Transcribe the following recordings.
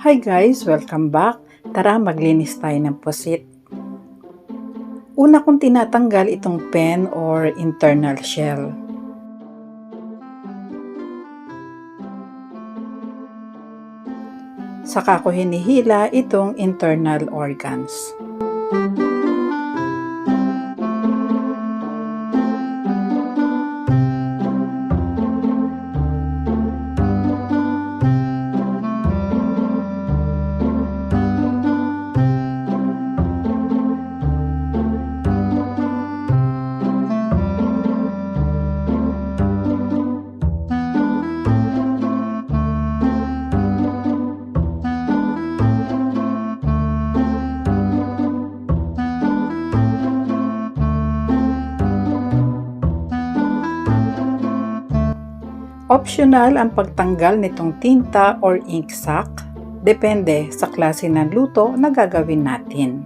Hi guys! Welcome back! Tara maglinis tayo ng pusit. Una kong tinatanggal itong pen or internal shell. Saka ko hinihila itong internal organs. Optional ang pagtanggal nitong tinta or ink sac, depende sa klase ng luto na gagawin natin.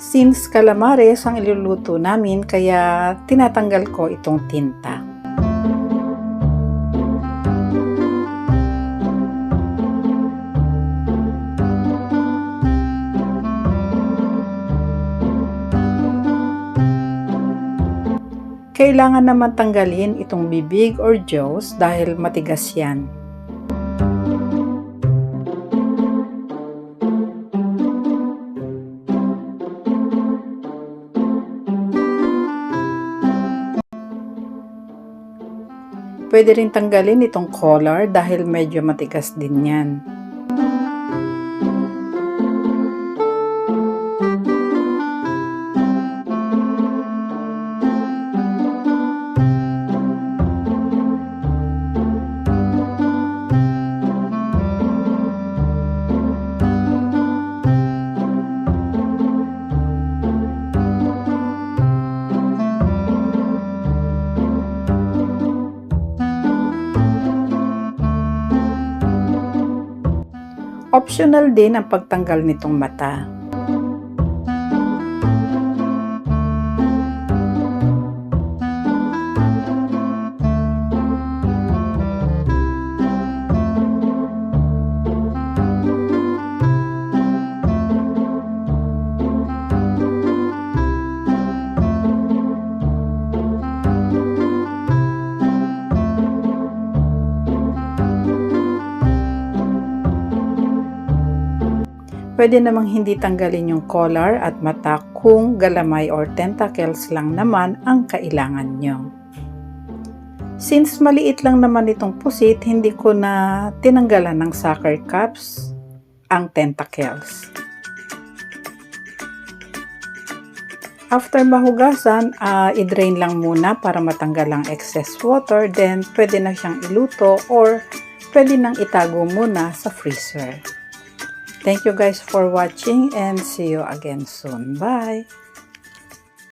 Since calamares ang iluluto namin, kaya tinatanggal ko itong tinta. Kailangan naman tanggalin itong bibig or jaws dahil matigas yan. Pwede rin tanggalin itong collar dahil medyo matigas din yan. Optional din ang pagtanggal nitong mata. Pwede namang hindi tanggalin yung collar at mata kung galamay or tentacles lang naman ang kailangan nyo. Since maliit lang naman itong pusit, hindi ko na tinanggalan ng sucker cups ang tentacles. After mahugasan, i-drain lang muna para matanggal ang excess water, then pwede na siyang iluto or pwede nang itago muna sa freezer. Thank you guys for watching and see you again soon. Bye!